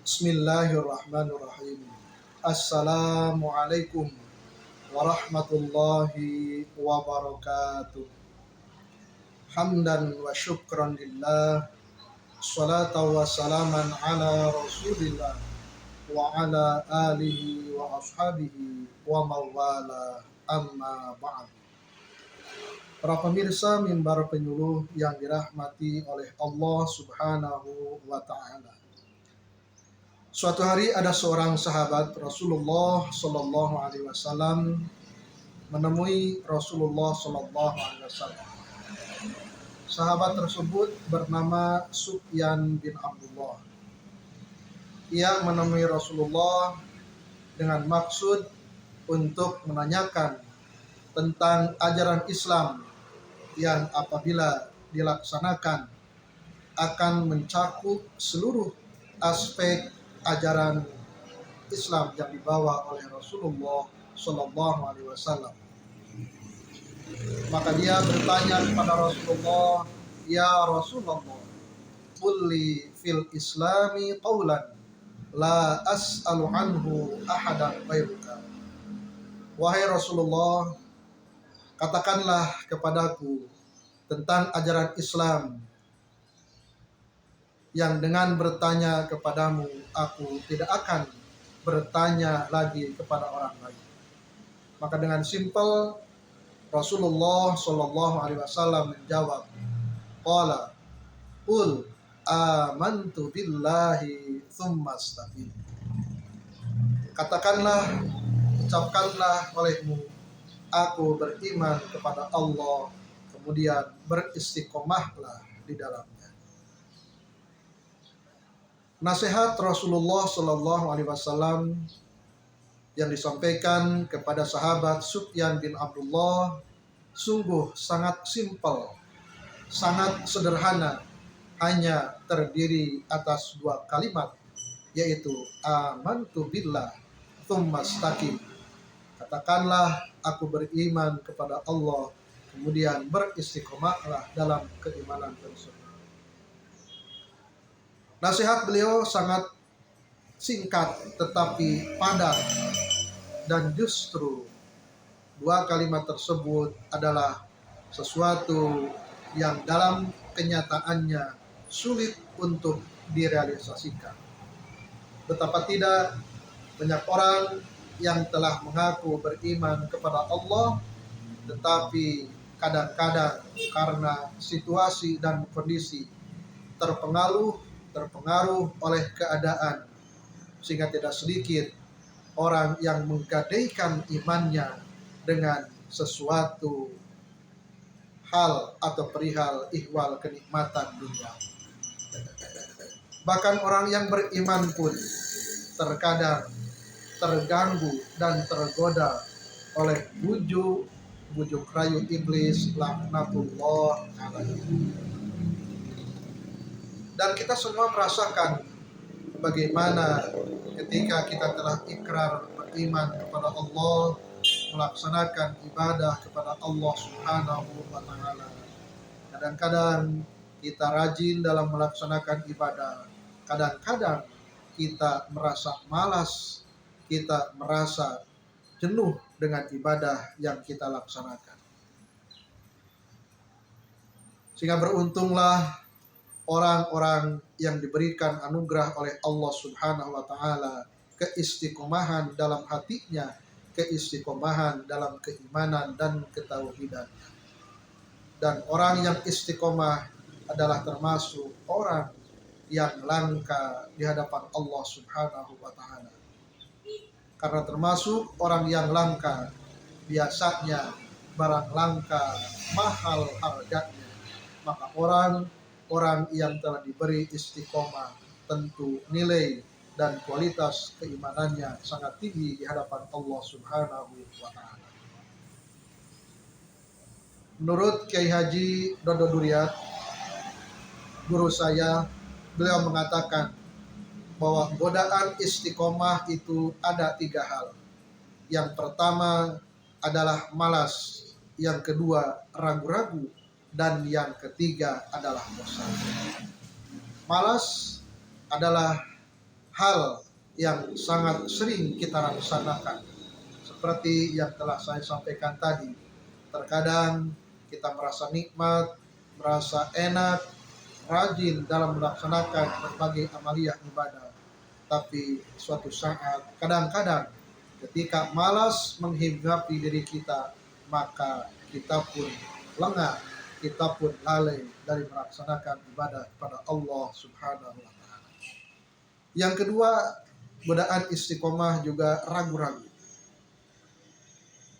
Bismillahirrahmanirrahim. Assalamualaikum warahmatullahi wabarakatuh. Hamdan wa syukran lillah. Salatan wa salaman ala rasulillah wa ala alihi wa ashabihi wa mawala amma ba'd. Para pemirsa mimbar penyuluh yang dirahmati oleh Allah Subhanahu wa ta'ala. Suatu hari ada seorang sahabat Rasulullah Sallallahu Alaihi Wasallam menemui Rasulullah Sallallahu Alaihi Wasallam. Sahabat tersebut bernama Sufyan bin Abdullah. Ia menemui Rasulullah dengan maksud untuk menanyakan tentang ajaran Islam yang apabila dilaksanakan akan mencakup seluruh aspek ajaran Islam yang dibawa oleh Rasulullah Sallallahu Alaihi Wasallam. Maka dia bertanya kepada Rasulullah, "Ya Rasulullah, qulli fil Islami qawlan la as'alu anhu ahadan ghairuka." Wahai Rasulullah, katakanlah kepadaku tentang ajaran Islam yang dengan bertanya kepadamu aku tidak akan bertanya lagi kepada orang lain. Maka dengan simpel Rasulullah Shallallahu Alaihi Wasallam menjawab, qala qul amantu billahi tsumma astaqim. Katakanlah, ucapkanlah olehmu, aku beriman kepada Allah, kemudian beristiqomahlah di dalamnya. Nasihat Rasulullah Sallallahu Alaihi Wasallam yang disampaikan kepada sahabat Sufyan bin Abdullah sungguh sangat simpel, sangat sederhana, hanya terdiri atas dua kalimat, yaitu amantu billah tsumma istaqim. Katakanlah aku beriman kepada Allah, kemudian beristiqomahlah dalam keimanan tersebut. Nasihat beliau sangat singkat tetapi padat, dan justru dua kalimat tersebut adalah sesuatu yang dalam kenyataannya sulit untuk direalisasikan. Betapa tidak banyak orang yang telah mengaku beriman kepada Allah, tetapi kadang-kadang karena situasi dan kondisi terpengaruh oleh keadaan, sehingga tidak sedikit orang yang menggadaikan imannya dengan sesuatu hal atau perihal ihwal kenikmatan dunia. Bahkan orang yang beriman pun terkadang terganggu dan tergoda oleh bujuk rayu iblis laknatullah alaihi. Dan kita semua merasakan bagaimana ketika kita telah ikrar beriman kepada Allah, melaksanakan ibadah kepada Allah Subhanahu wa ta'ala. Kadang-kadang kita rajin dalam melaksanakan ibadah, kadang-kadang kita merasa malas, kita merasa jenuh dengan ibadah yang kita laksanakan. Sehingga beruntunglah orang-orang yang diberikan anugerah oleh Allah Subhanahu wa ta'ala keistiqomahan dalam hatinya, keistiqomahan dalam keimanan dan ketauhidan. Dan orang yang istiqomah adalah termasuk orang yang langka di hadapan Allah Subhanahu wa ta'ala. Karena termasuk orang yang langka, biasanya barang langka mahal harganya. Maka orang yang telah diberi istiqomah tentu nilai dan kualitas keimanannya sangat tinggi di hadapan Allah Subhanahu wa ta'ala. Menurut Kiai Haji Dodo Duriat, guru saya, beliau mengatakan bahwa godaan istiqomah itu ada 3 hal. Yang pertama adalah malas, yang kedua ragu-ragu, dan yang ketiga adalah bosan. Malas adalah hal yang sangat sering kita laksanakan. Seperti yang telah saya sampaikan tadi, terkadang kita merasa nikmat, merasa enak, rajin dalam melaksanakan berbagai amaliyah ibadah. Tapi suatu saat, kadang-kadang ketika malas menghinggapi diri kita, maka kita pun lengah, kita pun lalai dari melaksanakan ibadah kepada Allah Subhanahu wa Ta'ala. Yang kedua, godaan istiqomah juga ragu-ragu.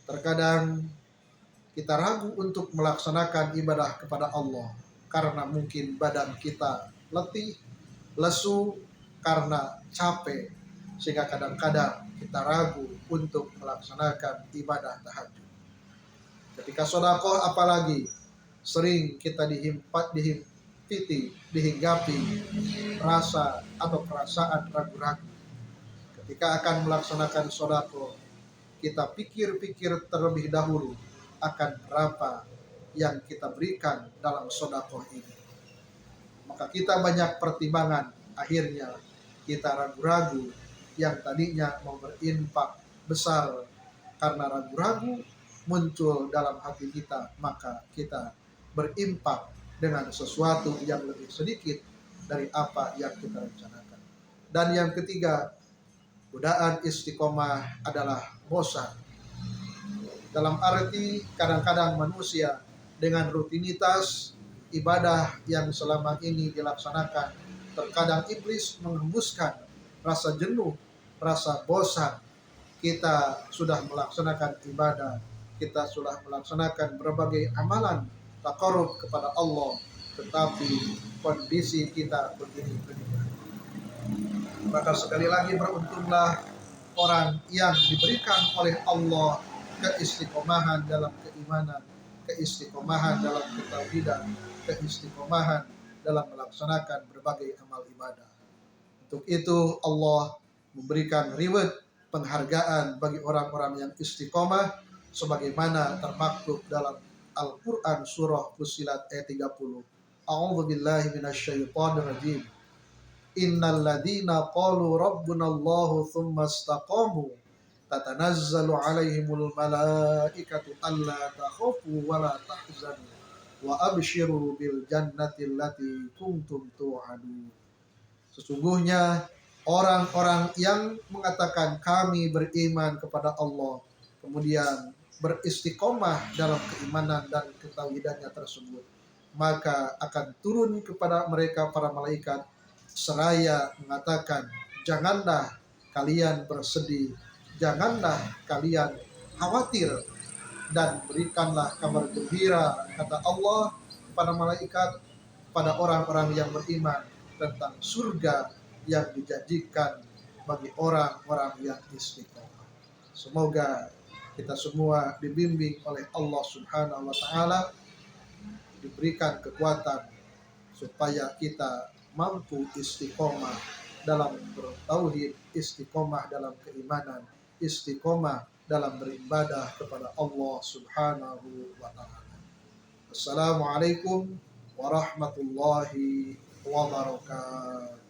Terkadang kita ragu untuk melaksanakan ibadah kepada Allah karena mungkin badan kita letih, lesu, karena capek, sehingga kadang-kadang kita ragu untuk melaksanakan ibadah tahajud. Ketika sedekah apalagi sering kita dihinggapi rasa atau perasaan ragu-ragu. Ketika akan melaksanakan sedekah, kita pikir-pikir terlebih dahulu akan berapa yang kita berikan dalam sedekah ini. Maka kita banyak pertimbangan, akhirnya kita ragu-ragu yang tadinya mau berinfak besar, karena ragu-ragu muncul dalam hati kita, maka kita berinfak dengan sesuatu yang lebih sedikit dari apa yang kita rencanakan. Dan yang ketiga, godaan istiqomah adalah bosan. Dalam arti kadang-kadang manusia dengan rutinitas ibadah yang selama ini dilaksanakan, terkadang iblis menghembuskan rasa jenuh, rasa bosan. Kita sudah melaksanakan ibadah, kita sudah melaksanakan berbagai amalan taqarrub kepada Allah, tetapi kondisi kita begini-begini. Maka sekali lagi beruntunglah orang yang diberikan oleh Allah keistiqomahan dalam keimanan, keistiqomahan dalam ketauhidan, keistiqomahan dalam melaksanakan berbagai amal ibadah. Untuk itu Allah memberikan reward, penghargaan bagi orang-orang yang istiqomah sebagaimana termaktub dalam Al-Quran surah Fussilat ayat 30. A'udzu billahi minasyaitonir rajim. Innal ladzina qalu rabbunallahu tsumma istaqamu tatanazzalu alaihimul malaikatu alla takhafu wa la tahzanu wa abshiru bil jannati allati kuntum tu'adun. Sesungguhnya orang-orang yang mengatakan kami beriman kepada Allah, kemudian beristiqomah dalam keimanan dan ketauhidannya tersebut, maka akan turun kepada mereka para malaikat seraya mengatakan, janganlah kalian bersedih, janganlah kalian khawatir, dan berikanlah kabar gembira, kata Allah kepada malaikat, pada orang-orang yang beriman tentang surga yang dijanjikan bagi orang-orang yang istiqomah. Semoga kita semua dibimbing oleh Allah Subhanahu wa Ta'ala, diberikan kekuatan supaya kita mampu istiqomah dalam bertauhid, istiqomah dalam keimanan, istiqomah dalam beribadah kepada Allah Subhanahu wa Ta'ala. Assalamualaikum warahmatullahi wabarakatuh.